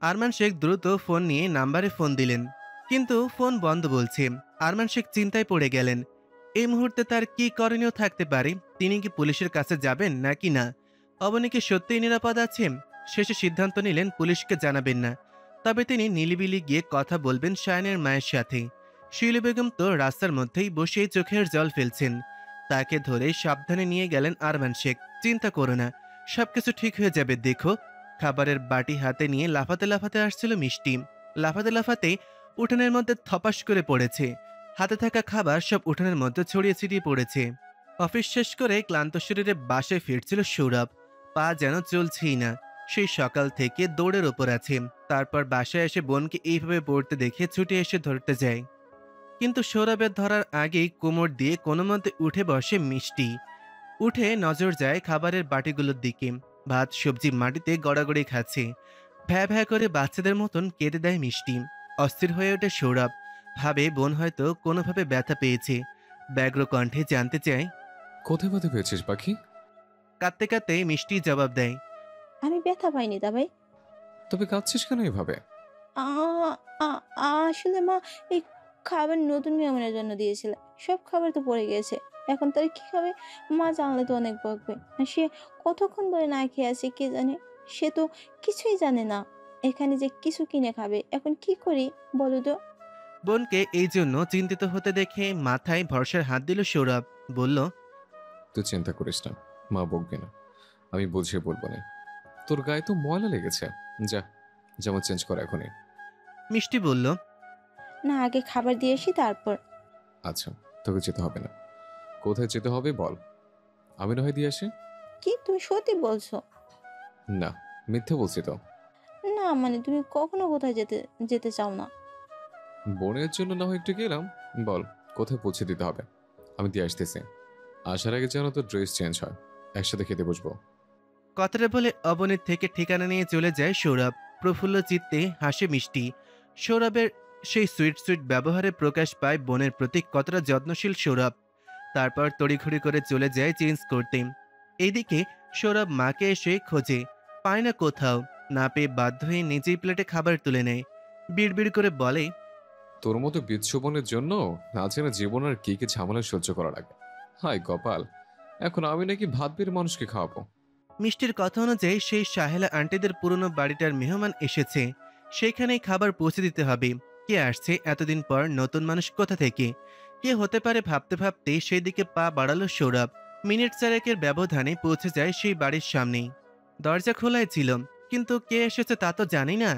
আরমান শেখ দ্রুত ফোন নিয়ে নাম্বারে ফোন দিলেন, কিন্তু ফোন বন্ধ বলছে। আরমান শেখ চিন্তায় পড়ে গেলেন। এই মুহূর্তে তার কি করণীয় থাকতে পারে? তিনি কি পুলিশের কাছে যাবেন নাকি না? অবনী কি সত্যিই নিরাপদ আছে? শেষে সিদ্ধান্ত নিলেন পুলিশকে জানাবেন না, তবে তিনি নিলিবিলি গিয়ে কথা বলবেন শায়নের মায়ের সাথে। শিউলি বেগম তো রাস্তার মধ্যেই বসেই চোখের জল ফেলছেন। তাকে ধরে সাবধানে নিয়ে গেলেন আরমান শেখ। চিন্তা করো না, সবকিছু ঠিক হয়ে যাবে, দেখো। খাবারের বাটি হাতে নিয়ে লাফাতে লাফাতে আসছিল মিষ্টি। লাফাতে লাফাতে উঠানের মধ্যে থপাস করে পড়েছে। হাতে থাকা খাবার সব উঠানের মধ্যে ছড়িয়ে ছিটিয়ে পড়েছে। অফিস শেষ করে ক্লান্ত শরীরে বাসায় ফিরছিল সৌরভ। পা যেন চলছেই না। সেই সকাল থেকে দৌড়ের ওপর আছে। তারপর বাসায় এসে বোনকে এইভাবে পড়তে দেখে ছুটে এসে ধরতে যায়, কিন্তু সৌরভের ধরার আগেই কোমর দিয়ে কোনো মতে উঠে বসে মিষ্টি। উঠে নজর যায় খাবারের বাটিগুলোর দিকে। ভাত সবজি মাটিতে গড়াগড়ি খাচ্ছে। ভ্যা ভ্যা করে বাচ্চাদের মতন কেঁদে দেয় মিষ্টি। অস্থির হয়ে ওঠে সৌরভ। ভাবে বোন হয়তো কোনোভাবে ব্যথা পেয়েছে। ব্যগ্র কণ্ঠে জানতে চায়। কোথায় ব্যথা পেয়েছিস পাখি? কাঁদতে কাঁদতে মিষ্টি জবাব দেয়। আমি ব্যথা পাইনি তা ভাই। তবে কাঁদছিস কেন এভাবে? আ আ আসলে মা এই খাবার নতুন মেহমানের জন্য দিয়েছিল। সব খাবার তো পড়ে গিয়েছে। এখন তারা কি খাবে? মা জানলে তো অনেক বকবে। আর সে কতক্ষণ ধরে না খেয়ে আছে কে জানে? সে তো কিছুই জানে না। এখানে যে কিছু কিনে খাবে। এখন কি করি বলো তো? বোনকে এই জন্য চিন্তিত হতে দেখে মাথায় ভরসার হাত দিল সৌরভ। বলল, তুই চিন্তা করিস না, মা বকবে না। আমি বুঝিয়ে বলবো না। তোর গায়ে তো ময়লা লেগেছে। যা, জামা চেঞ্জ কর এখনই। মিষ্টি বলল, না আগে খাবার দিয়ে আসি তারপর। আচ্ছা, তোকে যেতে হবে না। কোথায় যেতে হবে বল, আমি না হয় দিয়ে আসি। কি তুমি সত্যি বলছো? না, মিথ্যে বলছি তো। না মানে তুমি কখনো কোথায় যেতে যেতে চাও না? বোনের জন্য না হয় একটু গেলাম। বল, কোথায় পৌঁছে দিতে হবে? আমি দিয়ে আসতেছি। আসার আগে যেন তো ড্রেস চেঞ্জ হয়, একসাথে খেতে বসবো। কথাটা বলে অবনীর থেকে ঠিকানা নিয়ে চলে যায় সৌরভ। প্রফুল্ল চিত্তে হাসে মিষ্টি। সৌরভের সেই সুইট সুইট ব্যবহারে প্রকাশ পায় বোনের প্রতি কতটা যত্নশীল সৌরভ। তারপর তড়িঘড়ি করে চলে যায় চেঞ্জ করতে। এইদিকে সৌরভ মাকে এসে খোঁজে, পায় না কোথাও। না পেয়ে বাধ্য হয়ে নিজেই প্লেটে খাবার তুলে নেয়। বিড়বিড় করে বলে, তোর মতো বিচ্ছুবনের জন্য না জেনে জীবন আর কি কি ঝামেলা সহ্য করা লাগে। হাই কপাল, এখন আমি নাকি ভাত বের মানুষকে খাওয়াবো। মিষ্টির কথা অনুযায়ী সেই সাহেলা আন্টিদের পুরনো বাড়িটার মেহমান এসেছে। সেইখানেই খাবার পৌঁছে দিতে হবে। কে আসছে এতদিন পর, নতুন মানুষ কোথা থেকে, কে হতে পারে ভাবতে ভাবতে সেই দিকে পা বাড়ালো সৌরভ। মিনিট চারেকের ব্যবধানে পৌঁছে যায় সেই বাড়ির সামনেই। দরজা খোলাই ছিল, কিন্তু কে এসেছে তা তো জানি না।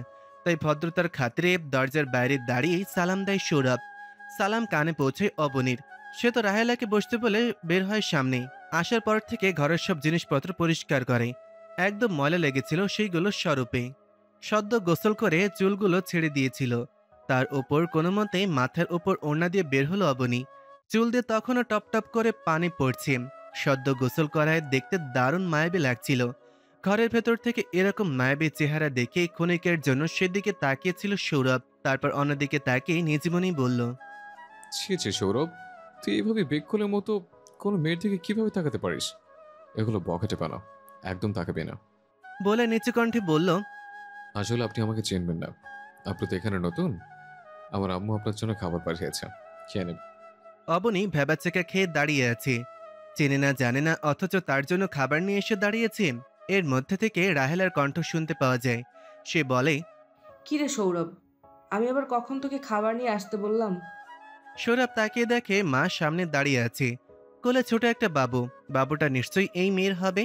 তাই ভদ্রতার খাতিরে দরজার বাইরে দাঁড়িয়েই সালাম দেয় সৌরভ। সালাম কানে পৌঁছায় অবনীর। সে তো রাহেলাকে বসতে বলে বের হয় সামনে। আসার পর থেকে ঘরের সব জিনিসপত্র পরিষ্কার করে। একদম ময়লা লেগেছিল সেইগুলো স্বরূপে। সদ্য গোসল করে চুলগুলো ছেড়ে দিয়েছিল। তার ওপর কোনো মতে মাথার ওপর ওড়না দিয়ে বের হলো অবনী। চুল দিয়ে তখনও টপ টপ করে পানি পড়ছে। সদ্য গোসল করায় দেখতে দারুণ মায়াবী লাগছিল। ঘরের ভেতর থেকে এরকম মায়াবী চেহারা দেখে ক্ষণিকের জন্য সেদিকে তাকিয়েছিল সৌরভ। তারপর অন্যদিকে তাকিয়ে নিজ মনেই বলল, ছি ছি সৌরভ, তুই এইভাবে বেকুলের মতো কোনো মেয়ের দিকে কিভাবে তাকাতে পারিস? এগুলো বকেটে পানা, একদম তাকাবি না। বলে নিচু কণ্ঠে বলল, আসলে আপনি আমাকে চিনবেন না। আপনি তো এখানে নতুন। আমার আম্মু আপনার জন্য খাবার পাঠিয়েছে, খেয়ে নেব। অবনী ভ্যাবাচ্চাকা খেয়ে দাঁড়িয়ে আছে। চেনে না জানে না, অথচ তার জন্য খাবার নিয়ে এসে দাঁড়িয়েছে। এর মধ্যে থেকে রাহেলার কণ্ঠ শুনতে পাওয়া যায়। সে বলে, কিরে সৌরভ, আমি আবার কখন তোকে খাবার নিয়ে আসতে বললাম? সৌরভ তাকিয়ে দেখে মা সামনে দাঁড়িয়ে আছে। কোলে ছোট একটা বাবু। বাবুটা নিশ্চয়ই এই মেয়ের হবে।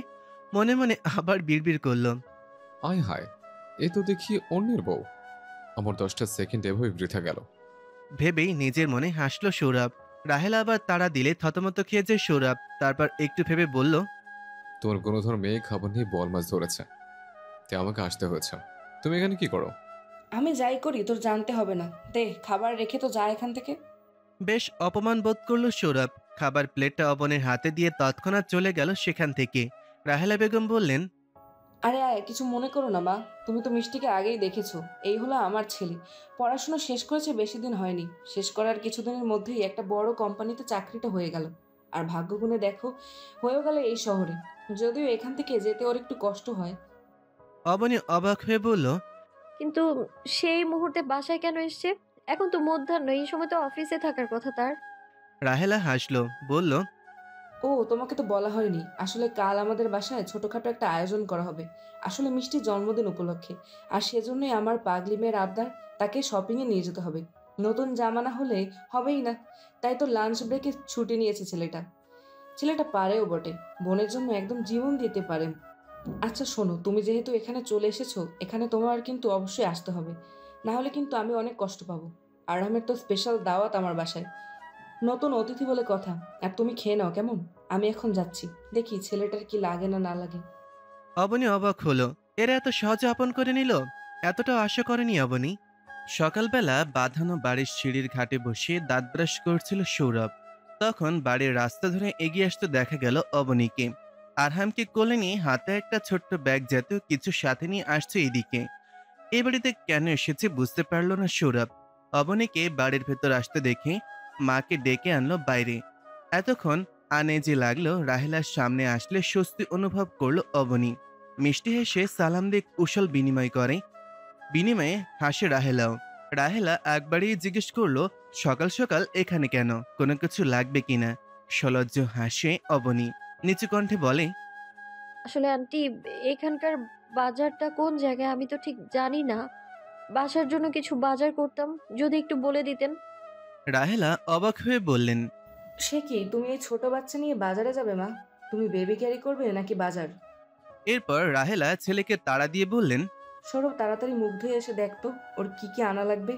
মনে মনে আবার বিড়বিড় করল। আয় হায়, এ তো দেখি অন্যের বউ। আমার 10টা সেকেন্ড এভাবে বৃথা গেল। ভেবেই নিজের মনে হাসল সৌরভ। রাহেলা আবার তাড়া দিলে থতমত খেয়ে যায় সৌরভ। তারপর একটু ভেবে বলল, তোমার কোনো ধর মেয়ে খাবার নিয়ে বল মাছ ধরেছে, তাই আমাকে আসতে হয়েছে। তুমি এখানে কি করো? আমি যাই করি তোর জানতে হবে না। দে খাবার রেখে তো যা এখান থেকে। বেশ অপমান বোধ করল সৌরভ। খাবার প্লেটটা অবনের হাতে দিয়ে তৎক্ষণাৎ চলে গেল সেখান থেকে। রাহেলা বেগম বললেন, আরে আয়, কিছু মনে করো না মা। তুমি তো মিষ্টিকে আগেই দেখেছো। এই হলো আমার ছেলে। পড়াশোনা শেষ করেছে, বেশি দিন হয়নি। শেষ করার কিছুদিনের মধ্যেই একটা বড় কোম্পানিতে চাকরিটা হয়ে গেল। আর ভাগ্যগুণে দেখো, হয়েও গেল এই শহরে। যদিও এখান থেকে যেতে ওর একটু কষ্ট হয়। অবনী অবাক হয়ে বলল, কিন্তু সেই মুহূর্তে বাসায় কেন এসছে? এখন তো মধ্যাহ্ন, এই সময় তো অফিসে থাকার কথা তার। রাহেলা হাসলো, বলল, ও তোমাকে তো বলা হয়নি, আসলে কাল আমাদের বাসায় ছোটখাটো একটা আয়োজন করা হবে, আসলে মিষ্টির জন্মদিন উপলক্ষে। আর সেজন্যই আমার পাগলি মেয়ের আবদার, তাকে শপিংয়ে নিয়ে যেতে হবে। নতুন জামা না হলে হবেই না। তাই তো লাঞ্চ ব্রেকে ছুটি নিয়েছে ছেলেটা। ছেলেটা পারেও বটে, বোনের জন্য একদম জীবন দিতে পারে। আচ্ছা শোনো, তুমি যেহেতু এখানে চলে এসেছো, এখানে তোমার কিন্তু অবশ্যই আসতে হবে, না হলে কিন্তু আমি অনেক কষ্ট পাবো। আরহামের তো স্পেশাল দাওয়াত আমার বাসায়, নতুন অতিথি বলে কথা। আর তুমি খেয়ে নাও কেমন? আমি এখন যাচ্ছি, দেখি ছেলেটার কি লাগে না না লাগে। অবনী অবাক হলো। এরা এত সহজে আপন করে নিল, এতটাও আশা করেনি অবনী। সকালবেলা বাঁধানো বাড়ির সিঁড়ির ঘাটে বসে দাঁত ব্রাশ করছিল সৌরভ। তখন বাড়ির রাস্তা ধরে এগিয়ে আসতে দেখা গেল অবনীকে। আরহামকে কোলে নিয়ে হাতে একটা ছোট্ট ব্যাগ জাতীয় কিছু সাথে নিয়ে আসছে এদিকে। এ বাড়িতে কেন এসেছে বুঝতে পারল না সৌরভ। অবনীকে বাড়ির ভেতর আসতে দেখে মাকে ডেকে আনলো বাইরে। এতক্ষণ আনেজি লাগলো রাহেলার সামনে আসলে স্বস্তি অনুভব করলো অবনী। মিষ্টি হেসে সালাম দিয়ে কুশল বিনিময় করে। বিনিময়ে হাসে রাহেলাও। রাহেলা একবারই জিজ্ঞেস করলো, সকাল সকাল এখানে কেন, কোনো কিছু লাগবে কিনা? সলজ্জ হাসে অবনী, নিচু কণ্ঠে বলে, আসলে আন্টি, এখানকার বাজারটা কোন জায়গায় আমি তো ঠিক জানি না। বাসার জন্য কিছু বাজার করতাম, যদি একটু বলে দিতেন। রাহেলা অবাক হয়ে বললেন, সে কি, তুমি এই ছোট বাচ্চা নিয়ে বাজারে যাবে মা? তুমি বেবি ক্যারি করবে নাকি বাজার? এরপর রাহেলা ছেলেকে তাড়া দিয়ে বললেন, সৌরভ তাড়াতাড়ি মুখ ধুয়ে এসে দেখতো ওর কি কি আনা লাগবে।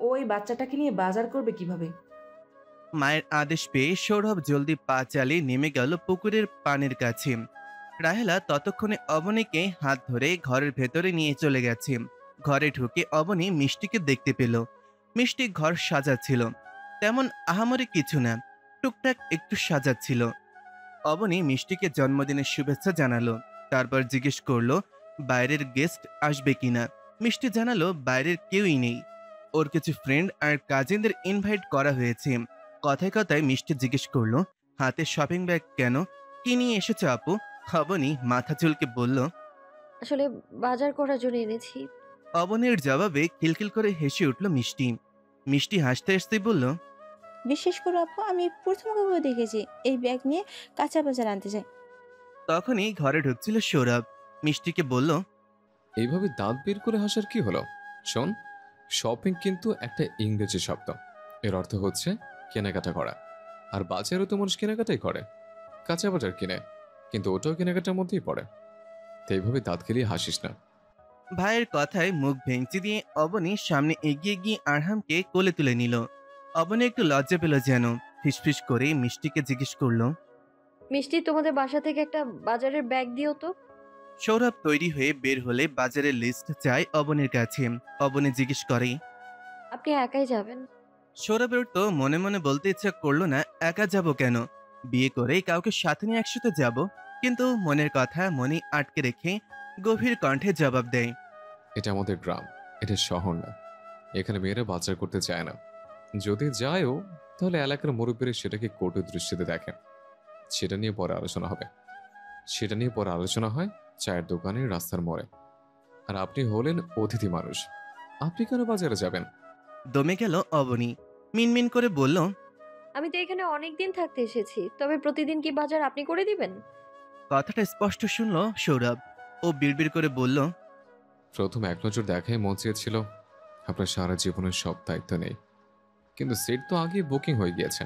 ও এই বাচ্চাটাকে নিয়ে বাজার করবে কিভাবে? মায়ের আদেশ পেয়ে সৌরভ জলদি পা চালিয়ে নেমে গেল পুকুরের পানির কাছে। রাহেলা ততক্ষণে অবনীকে হাত ধরে ঘরের ভেতরে নিয়ে চলে গেছে। ঘরে ঢুকে অবনী মিষ্টিকে দেখতে পেল। মিষ্টি ঘর সাজাচ্ছিল, তেমন আহামরি কিছু না, টুকটাক একটু সাজাচ্ছিল। অবনী মিষ্টিকে জন্মদিনের শুভেচ্ছা জানালো, তারপর জিজ্ঞেস করলো বাইরের গেস্ট আসবে কিনা। মিষ্টি জানালো বাইরের কেউই নেই, ওর কিছু ফ্রেন্ড আর কাজিনদের ইনভাইট করা হয়েছে। কথায় কথায় মিষ্টি জিজ্ঞেস করলো, হাতে শপিং ব্যাগ কেন, কি নিয়ে এসেছো আপু? অবনী মাথা চুলকে বলল। আসলে বাজার করার জন্য এনেছি। অবনীর জবাবে খিলখিল করে হেসে উঠল মিষ্টি। মিষ্টি হাসতে হাসতেই বলল, বিশ্বাস করো আপু, আমি প্রথম কখনো দেখেছি এই ব্যাগ নিয়ে কাঁচা বাজার আনতে যায়। তখনই ঘরে ঢুকছিল সৌরভ। মিষ্টিকে বলল, এইভাবে দাঁত বের করে হাসার কি হলো? শোন, শপিং কিন্তু একটা ইংরেজি শব্দ। এর অর্থ হচ্ছে কেনাকাটা করা। আর বাজারও তো মানুষ কেনাকাটাই করে, কাঁচা বাজার কিনে, কিন্তু ওটাও কেনাকাটার মধ্যেই পড়ে। তো এইভাবে দাঁত খেলিয়ে হাসিস না। ভাইয়ের কথায় মুখ ভেঙচি দিয়ে অবনী সামনে এগিয়ে গিয়ে আরহামকে কোলে তুলে নিল। অবনী একটু লজ্জা পেল যেন, ফিসফিস করে মিষ্টিকে জিজ্ঞেস করলো। মিষ্টি, তোমাদের বাসা থেকে একটা বাজারের ব্যাগ দিও তো। সৌরভ তৈরি হয়ে বের হলে বাজারের লিস্ট চায় অবনীর কাছে। অবনী জিজ্ঞেস করে, আপনি একাই যাবেন? সৌরভের তো মনে মনে বলতে ইচ্ছা করলো না একা যাব কেন, বিয়ে করে কাউকে সাথে নিয়ে একসাথে যাব, কিন্তু মনের কথা মনে আটকে রেখে গভীর কণ্ঠে জবাব দেয়, এটা আমাদের গ্রাম, এটা শহর না। এখানে মেয়েরা বাজার করতে চায় না। যদি যায়ও, তাহলে এলাকার মুরব্বীরা সেটাকে কটু দৃষ্টিতে দেখেন। সেটা নিয়ে পরে আলোচনা হবে। সেটা নিয়ে পরে আলোচনা হয় চায়ের দোকানে, রাস্তার মোড়ে। আর আপনি হলেন অতিথি মানুষ, আপনি কেন বাজারে যাবেন? দমে গেল অবনী। মিনমিন করে বলল, আমি তো এখানে অনেক দিন থাকতে এসেছি, তবে প্রতিদিন কি বাজার আপনি করে দিবেন? কথাটা স্পষ্ট শুনল সৌরভ। ও বিড়বিড় করে বলল, প্রথম এক নজর দেখায় মন চেয়েছিল আপনার সারা জীবনের সব দায়িত্ব নেই, কিন্তু সিট তো আগেই বুকিং হয়ে গিয়েছে।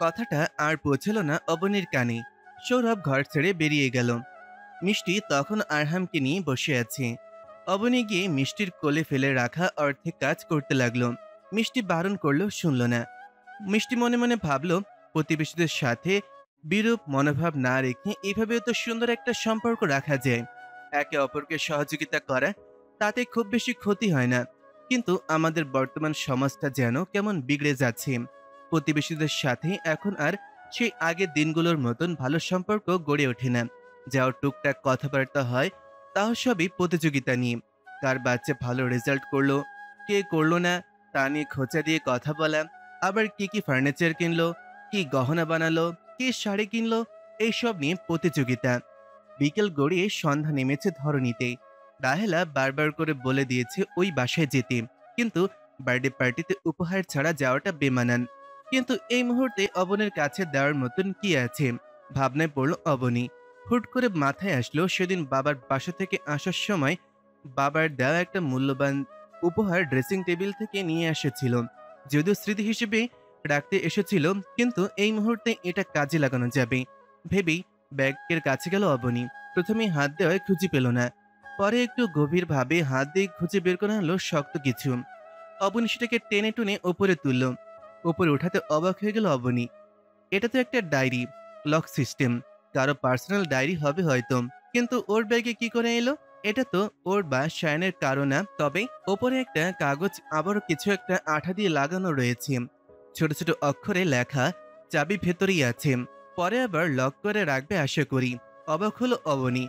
কথাটা আর পৌঁছল না অবনীর কানে। সৌরভ ঘর ছেড়ে বেরিয়ে গেল। মিষ্টি তখন আরহামকে নিয়ে বসে আছে। অবনী গিয়ে মিষ্টির কোলে ফেলে রাখা অর্ধেক কাজ করতে লাগলো। মিষ্টি বারণ করলো, শুনল না। মিষ্টি মনে মনে ভাবলো, প্রতিবেশীদের সাথে বিরূপ মনোভাব না রেখে এভাবেও তো সুন্দর একটা সম্পর্ক রাখা যায়। একে অপরকে সহযোগিতা করা, তাতে খুব বেশি ক্ষতি হয় না। কিন্তু আমাদের বর্তমান সমাজটা যেন কেমন বিগড়ে যাচ্ছে। প্রতিবেশীদের সাথে এখন আর সেই আগের দিনগুলোর মতন ভালো সম্পর্ক গড়ে ওঠে না। যাও টুকটাক কথাবার্তা হয়, তাও সবই প্রতিযোগিতা নিয়ে। কার বাচ্চা ভালো রেজাল্ট করলো, কে করলো না, তা নিয়ে খোঁচা দিয়ে কথা বলা। আবার কি কি ফার্নিচার কিনলো, কি গহনা বানালো, কে শাড়ি কিনলো, এইসব নিয়ে প্রতিযোগিতা। বিকেল গড়িয়ে সন্ধ্যা নেমেছে ধরণীতে। রাহেলা বারবার করে বলে দিয়েছে ওই বাসায় যেতে, কিন্তু বার্থডে পার্টিতে উপহার ছাড়া যাওয়াটা বেমানান। কিন্তু এই মুহূর্তে অবনীর কাছে দেওয়ার মতন কি আছে? ভাবনায় পড়ল অবনী। হুট করে মাথায় আসলো সেদিন বাবার বাসা থেকে আসার সময় বাবার দেওয়া একটা মূল্যবান উপহার ড্রেসিং টেবিল থেকে নিয়ে এসেছিল। যদিও স্মৃতি হিসেবে রাখতে এসেছিল, কিন্তু এই মুহূর্তে এটা কাজে লাগানো যাবে ভেবেই ব্যাগের কাছে গেল অবনী। প্রথমে হাত দেওয়ায় খুঁজে পেল না, পরে একটু গভীরভাবে হাত দিয়ে খুঁজে বের করে আনলো শক্ত কিছু। অবনী সেটাকে টেনে টুনে ওপরে তুলল। ওপরে ওঠাতে অবাক হয়ে গেল অবনী। এটা তো একটা ডায়েরি, লক সিস্টেম, কারো পার্সোনাল ডায়েরি হবে হয়তো, কিন্তু ওর ব্যাগে কি করে এলো? এটা তো ওর বা শায়নের কারো না। তবে ওপরে একটা কাগজ, আবারও কিছু একটা আঠা দিয়ে লাগানো রয়েছে, ছোট ছোট অক্ষরে লেখা, চাবি ভেতরেই আছে, পরে আবার লক করে রাখবে আশা করি। অবাক হলো অবনী।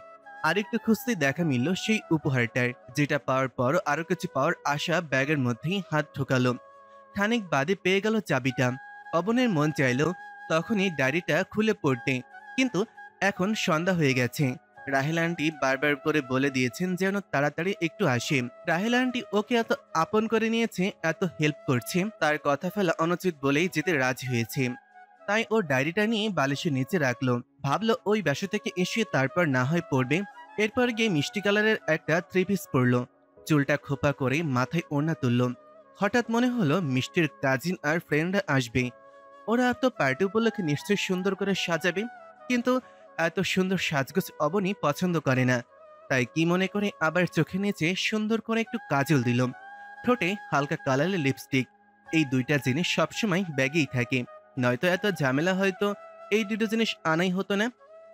আরেকটু খুঁজতেই দেখা মিলল সেই উপহারটার, যেটা পাওয়ার পরও আরো কিছু পাওয়ার আশা ব্যাগের মধ্যেই হাত ঢোকালো। খানিক বাদে পেয়ে গেল চাবিটা। অবনের মন চাইল তখনই ডায়েরিটা খুলে পড়তে, কিন্তু এখন সন্ধ্যা হয়ে গেছে। রাহেলা আন্টি বারবার করে বলে দিয়েছেন যেন তাড়াতাড়ি একটু আসে। রাহেলা আন্টি ওকে এত আপন করে নিয়েছে, এত হেল্প করছে, তার কথা ফেলা অনুচিত বলেই যেতে রাজি হয়েছে। তাই ও ডায়েরিটা নিয়ে বালিশের নিচে রাখলো। ভাবলো ওই বাসা থেকে এসে তারপর না হয় পড়বে। এরপর গিয়ে মিষ্টি কালারের একটা থ্রি পিস পরলো, চুলটা খোপা করে মাথায় ওড়না তুললো। হঠাৎ মনে হলো মিষ্টির কাজিন আর ফ্রেন্ডরা আসবে। ওরা তো পার্টি উপলক্ষে নিশ্চয়ই সুন্দর করে সাজাবে, কিন্তু এত সুন্দর সাজগোজ অবনী পছন্দ করে না। তাই কি মনে করে আবার চোখে নিচে সুন্দর করে একটু কাজল দিল, ঠোঁটে হালকা কালারের লিপস্টিক। এই দুইটা জিনিস সবসময় ব্যাগেই থাকে, নয়তো এত ঝামেলা হয়তো এই দুটো জিনিস আনাই হতো না।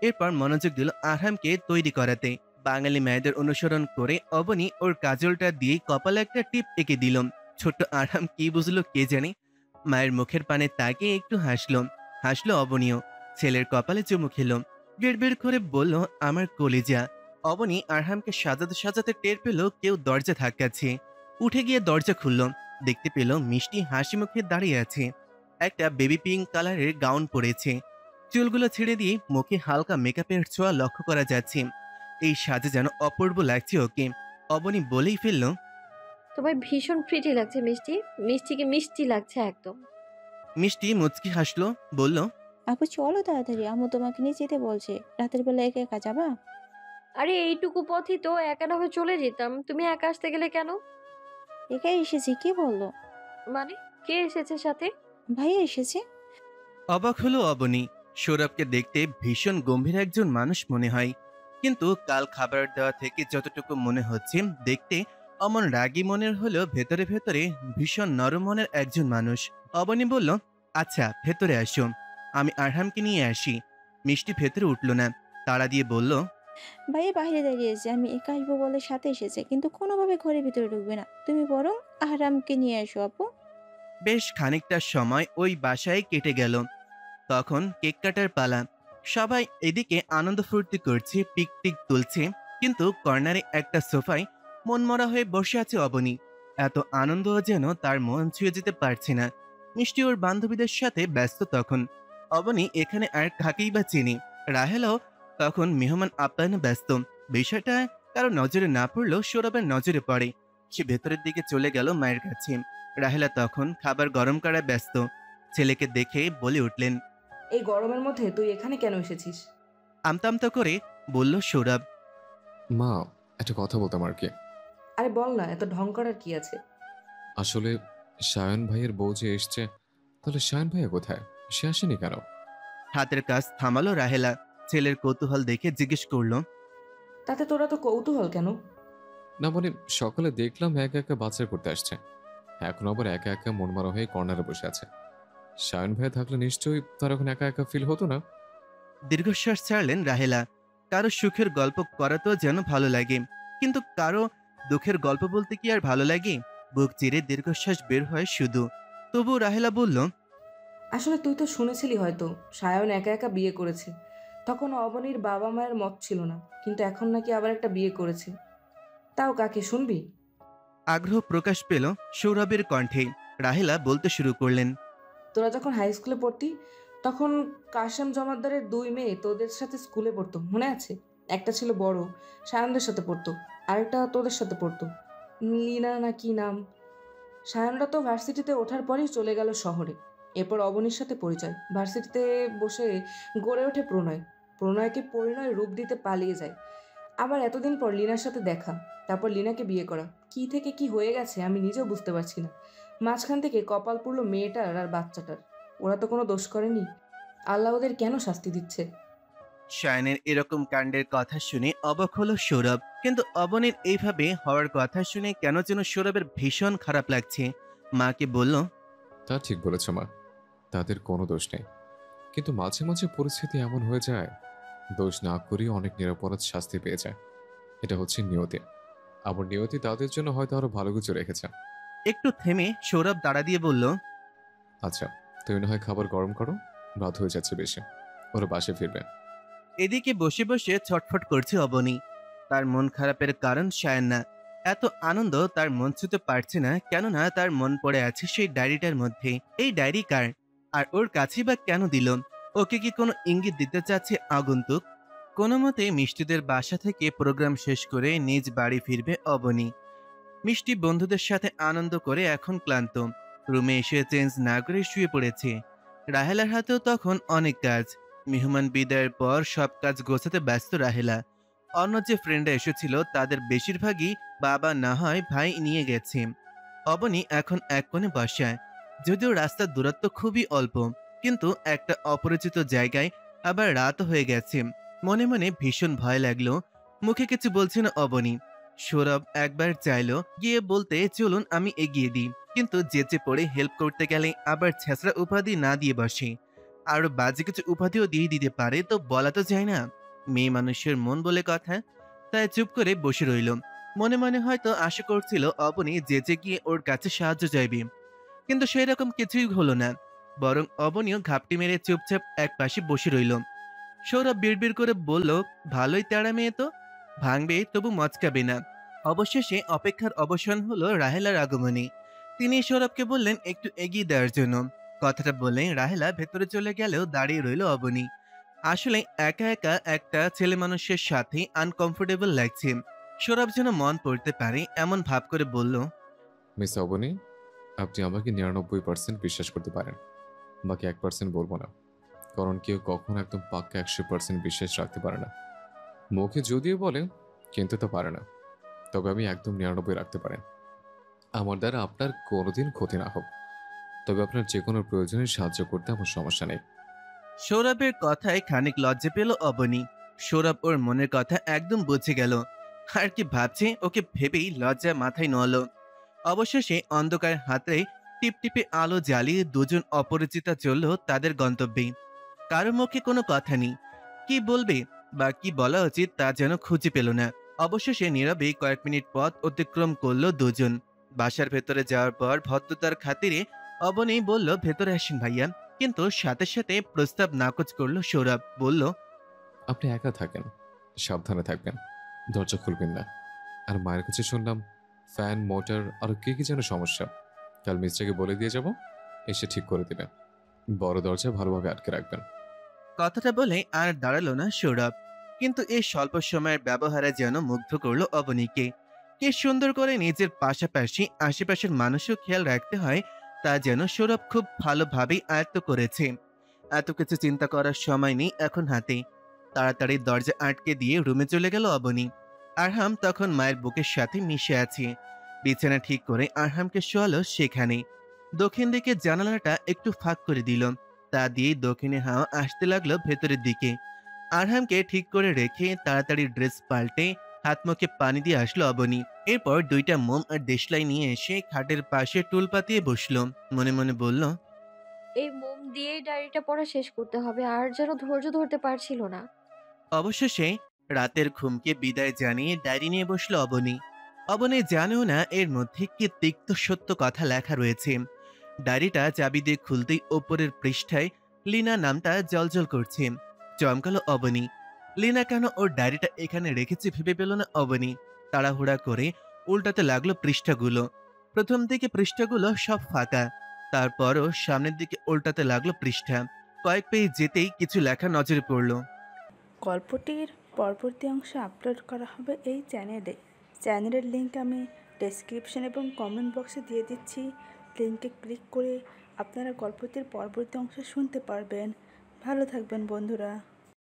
এরপর মনোযোগ দিল আরহামকে তৈরি করাতে। বাঙালি মেয়েদের অনুসরণ করে অবনী ওর কাজলটা দিয়ে কপালে একটা টিপ এঁকে দিল। ছোট্ট আরহাম কি বুঝলো কে জানে, মায়ের মুখের পানে তাকিয়ে একটু হাসলো। হাসলো অবনীও, ছেলের কপালে চুমু খেলো, বের করে বলল আমার কলিজা। অবনী আরহামকে সাজাতে সাজাতে টের পেল কেউ দরজা ধাক্কাচ্ছে। উঠে গিয়ে দরজা খুলল, দেখতে পেল মিষ্টি হাসি মুখে দাঁড়িয়ে আছে। একটা বেবি পিঙ্ক কালারের গাউন পরেছে, চুলগুলো ছেড়ে দিয়ে মুখে হালকা মেকআপের ছোঁয়া লক্ষ্য করা যাচ্ছে। এই সাজে যেন অপূর্ব লাগছে ওকে। অবনী বলেই ফেলল, তোমায় ভীষণ প্রিটি লাগছে মিষ্টি, মিষ্টিকে মিষ্টি লাগছে একদম। মিষ্টি মুচকি হাসলো, বলল, আপু চলো তাড়াতাড়ি, আম্মু তোমাকে নিয়ে যেতে বলছে। রাতের বেলা একা একা যাবা? আরে এইটুকু পথই তো, একা না হয়ে চলে যেতাম, তুমি একা আসতে গেলে কেন? একাই এসেছি, কি বললো? মানে কে এসেছে সাথে? ভাইয়া এসেছে। অবাক হলো অবনী। সৌরভকে দেখতে ভীষণ গম্ভীর একজন মানুষ মনে হয়, কিন্তু কাল খাবার দেওয়া থেকে যতটুকু মনে হচ্ছে, দেখতে অমন রাগী মনের হলেও ভেতরে ভেতরে ভীষণ নরম মনের একজন মানুষ। অবনী বলল, আচ্ছা ভেতরে আসো, আমি আরহামকে নিয়ে আসি। মিষ্টি ভেতরে উঠল না, তাড়া দিয়ে বলল, ভাইয়া বাইরে দাঁড়িয়েছে, আমি একা আসবো বলে সাথে এসেছে, কিন্তু কোনোভাবে ঘরের ভিতরে ঢুকবে না। তুমি বরং আহরামকে নিয়ে এসো আপু। বেশ খানিকটা সময় ওই বাসায় কেটে গেল। তখন কেক কাটার পালা। সবাই এদিকে আনন্দ ফুর্তি করছে, পিক টিক তুলছে, কিন্তু কর্নারে একটা সোফায় মনমরা হয়ে বসে আছে অবনী। এত আনন্দ যেন তার মন ছুঁয়ে যেতে পারছে না। মিষ্টি ওর বান্ধবীদের সাথে ব্যস্ত তখন। অবনী এখানে আর কাকেই বা চিনি। রাহেলাও তখন মেহমান আপ্যায়নে ব্যস্ত। বিষয়টা কারো নজরে না পড়লেও সৌরভের নজরে পড়ে। সে ভেতরের দিকে চলে গেল মায়ের কাছে। রাহেলা তখন খাবার গরম করায় ব্যস্ত। ছেলেকে দেখে বলে উঠলেন, এই গরমের মধ্যে তুই এখানে কেন এসেছিস? আমতা আমতা করে বলল সৌরভ। মা, একটা কথা বলতাম আর কি। আরে বল না, এত ঢং করার কি আছে? আসলে সায়ন ভাইয়ের বউ যে এসছে, তাহলে সায়ন ভাইয়া কোথায়? সে আসেনি কেন? হাতের কাজ থামালো রাহেলা। ছেলের কৌতূহল দেখে জিজ্ঞেস করলো, তাতে তোরা তো কৌতূহল কেন? না মানে সকালে দেখলাম একা একা বাজার করতে আসছে, এখন আবার একা একা মনমারা হয়ে কর্নারে বসে আছে। সায়ন ভাইয়া থাকলে নিশ্চয়ই তার এখন একা একা ফিল হতো না। দীর্ঘশ্বাস ছাড়লেন রাহেলা। কারো সুখের গল্প করাতেও যেন ভালো লাগে, কিন্তু কারো দুঃখের গল্প বলতে কি আর ভালো লাগে? বুক চিরে দীর্ঘশ্বাস বের হয় শুধু। তবু রাহেলা বলল, আসলে তুই তো শুনেছিলি হয়তো সায়ন একা একা বিয়ে করেছে। তখন অবনীর বাবা মায়ের মত ছিল না, কিন্তু এখন নাকি আবার একটা বিয়ে করেছে। তাও কাকে শুনবি? আগ্রহ প্রকাশ পেল সৌরভের কণ্ঠে। রাহেলা বলতে শুরু করলেন, তোরা যখন হাই স্কুলে পড়তি, তখন কাশেম জমাদ্দারের দুই মেয়ে তোদের সাথে স্কুলে পড়তো, মনে আছে? একটা ছিল বড়, সায়নদের সাথে পড়তো, আরেকটা তোদের সাথে পড়তো, লিনা না কি নাম। সায়নরা তো ভার্সিটিতে ওঠার পরেই চলে গেল শহরে। এরপর অবনীর সাথে পরিচয়, ভার্সিটিতে বসে গড়ে ওঠে প্রণয়। প্রণয়কে পরিণয় রূপ দিতে পালিয়ে যায়। আবার এতদিন পর লিনার সাথে দেখা, তারপর লিনাকে বিয়ে করা। কি থেকে কি হয়ে গেছে আমি নিজেও বুঝতে পারছি না। মাঝখান থেকে কপাল পুড়ল মেয়েটার আর বাচ্চাটার। ওরা তো কোনো দোষ করেনি, আল্লাহ ওদের কেন শাস্তি দিচ্ছে? শায়নের এরকম কাণ্ডের কথা শুনে অবাক হলো সৌরভ, কিন্তু অবনীর এইভাবে হওয়ার কথা শুনে কেন যেন সৌরভের ভীষণ খারাপ লাগছে। মাকে বলল, তা ঠিক বলেছ মা, তাদের কোনো দোষ নেই। কিন্তু মাঝে মাঝে পরিস্থিতি এমন হয়ে যায়, দোষ না করেই অনেক নিরপরাধ শাস্তি পেয়ে যায়। এটা হচ্ছে নিয়তি। আবার নিয়তি তাদের জন্য হয়তো আরো ভালো কিছু রেখেছে। একটু থেমে সৌরভ দাঁড়া দিয়ে বলল, আচ্ছা, তুমি না হয় খাবার গরম করো, রাত হয়ে যাচ্ছে বেশি, ওরা বাসে ফিরবে। এদিকে বসে বসে ছটফট করছে অবনী। তার মন খারাপের কারণ শায়ন না, এত আনন্দ তার মন ছুতে পারছে না, কেননা তার মন পড়ে আছে সেই ডায়েরিটার মধ্যে। এই ডায়েরি কার, আর ওর কাছে বা কেন দিল? ওকে কি কোনো ইঙ্গিত দিতে চাচ্ছে আগন্তুক? কোনো মতে মিষ্টিদের বাসা থেকে প্রোগ্রাম শেষ করে নিজ বাড়ি ফিরবে অবনী। মিষ্টি বন্ধুদের সাথে আনন্দ করে এখন ক্লান্ত, রুমে এসে চেঞ্জ না করে শুয়ে পড়েছে। রাহেলার হাতেও তখন অনেক কাজ। মেহমান বিদায়ের পর সব কাজ গোছাতে ব্যস্ত রাহেলা। অন্য যে ফ্রেন্ডরা এসেছিল তাদের বেশিরভাগই বাবা না হয় ভাই নিয়ে গেছে। অবনী এখন এক কোণে বসায়, যদিও রাস্তার দূরত্ব খুবই অল্প, কিন্তু একটা অপরিচিত জায়গায়, আবার রাতও হয়ে গেছে। মনে মনে ভীষণ ভয় লাগলো। মুখে কিছু বলছে না অবনী। সৌরভ একবার চাইলো গিয়ে বলতে চলুন আমি এগিয়ে দিই, কিন্তু যেচে পড়ে হেল্প করতে গেলে আবার ছেঁচড়া উপাধি না দিয়ে বসে। আরো বাজে কিছু উপাধিও দিয়ে দিতে পারে, তো বলা তো যায় না, মেয়ে মানুষের মন বলে কথা। তাই চুপ করে বসে রইল। মনে মনে হয়তো আশা করছিল অবনী যেচে গিয়ে ওর কাছে সাহায্য চাইবে, কিন্তু সেই রকম কিছুই হলো না। বরং অবনীও ঘাপটি মেরে চুপচাপ এক পাশে বসে রইল। সৌরভ বিড়বিড় করে বলল, ভালোই তেড়া মেয়ে তো, ভাঙবে তবু মচকাবে না। অবশেষে অপেক্ষার অবসান হলো রাহেলার আগমনে। তিনি সৌরভকে বললেন একটু এগিয়ে দেওয়ার জন্য। কথাটা বলে রাহেলা ভেতরে চলে গেলেও দাঁড়িয়ে রইল অবনী। আসলে একা একা একটা ছেলে মানুষের সাথে আনকমফোর্টেবল লাগছে। সৌরভ যেন মন পড়তে পারে এমন ভাব করে বলল, মিস অবনী, আপনি আমাকে 99% বিশ্বাস করতে পারেন, বাকি 1% বলবো না। কারণ কেউ কখন একদম পাক্কা 100% বিশ্বাস রাখতে পারে না। মুখে যদিও বলে, কিন্তু তা পারে না। তবে আমি একদম 99 রাখতে পারেন। আমার দ্বারা আপনার কোনোদিন ক্ষতি না হোক, তবে আপনার যে কোনো প্রয়োজনে সাহায্য করতে আমার সমস্যা নেই। সৌরভের কথায় খানিক লজ্জা পেল অবনী। সৌরভ ওর মনের কথা একদম বুঝে গেল, আর কি ভাবছে ওকে ভেবেই লজ্জা মাথায় নল। অবশেষে অন্ধকার হাতে টিপটিপে আলো জ্বালিয়ে দুজন অপরিচিতা চলল তাদের গন্তব্যে। কারো মুখে কোনো কথা নেই, কি বলবে বা কি বলা উচিত তা যেন খুঁজে পেল না। অবশেষে নীরবে কয়েক মিনিট পথ অতিক্রম করলো দুজন। বাসার ভেতরে যাওয়ার পর ভদ্রতার খাতিরে অবনী বলল, ভেতরে আসেন ভাইয়া, কিন্তু সাথে সাথে প্রস্তাব নাকচ করলো সৌরভ। বলল, আপনি একা থাকেন, সাবধানে থাকবেন, দরজা খুলবেন না। আর মায়ের কাছে শুনলাম ফ্যান, মোটর আর কি কি যেন সমস্যা। কাল মিস্ত্রিকে বলে দিয়ে যাব, এসে ঠিক করে দেবে। বড় দরজা ভালোভাবে আটকে রাখবেন। কথাটা বলে আর দাঁড়ালো না সৌরভ, কিন্তু এই স্বল্প সময়ের ব্যবহারে যেন মুগ্ধ করলো অবনীকে। কি সুন্দর করে নিজের পাশাপাশি আশেপাশের মানুষও খেয়াল রাখতে হয়, তা যেন সৌরভ খুব ভালোভাবেই আয়ত্ত করেছে। এত কিছু চিন্তা করার সময় নেই এখন হাতে। তাড়াতাড়ি দরজা আটকে দিয়ে রুমে চলে গেল অবনী। আরহাম তখন মায়ের বুকের সাথে মিশে আছে। বিছানা ঠিক করে আরহামকে শোয়ালো সেখানে। দক্ষিণ দিকে জানালাটা একটু ফাঁক করে দিল, তা দিয়েই দক্ষিণে হাওয়া আসতে লাগলো ভেতরের দিকে। আরহামকে ঠিক করে রেখে তাড়াতাড়ি ড্রেস পাল্টে হাত মুখে পানি দিয়ে আসলো অবনী। এরপর দুইটা মোম আর দেশলাই নিয়ে এসে খাটের পাশে টুল পাতিয়ে বসলো। মনে মনে বলল, এই মোম দিয়েই ডায়েরিটা পড়া শেষ করতে হবে, আর যেন ধৈর্য ধরতে পারছিল না। অবশেষে রাতের ঘুমকে বিদায় জানিয়ে ডায়েরি নিয়ে বসলো অবনী। অবনী জানেও না এর মধ্যে কি তিক্ত সত্য কথা লেখা রয়েছে। ডায়েরিটা চাবি দিয়ে খুলতেই ওপরের পৃষ্ঠায় লিনা নামটা জলজল করছে। চমকালো অবনী। লিনা কেন ওর ডায়েরিটা এখানে রেখেছে ভেবে পেল না অবনী। তাড়াহুড়া করে উল্টাতে লাগলো পৃষ্ঠাগুলো। প্রথম দিকে পৃষ্ঠাগুলো সব ফাঁকা, তারপরও সামনের দিকে উল্টাতে লাগলো পৃষ্ঠা। কয়েক পেজ যেতেই কিছু লেখা নজরে পড়ল। গল্পটির পরবর্তী অংশ আপলোড করা হবে এই চ্যানেলে। চ্যানেলের লিঙ্ক আমি ডেসক্রিপশন এবং কমেন্ট বক্সে দিয়ে দিচ্ছি। লিঙ্কে ক্লিক করে আপনারা গল্পটির পরবর্তী অংশ শুনতে পারবেন। ভালো থাকবেন বন্ধুরা।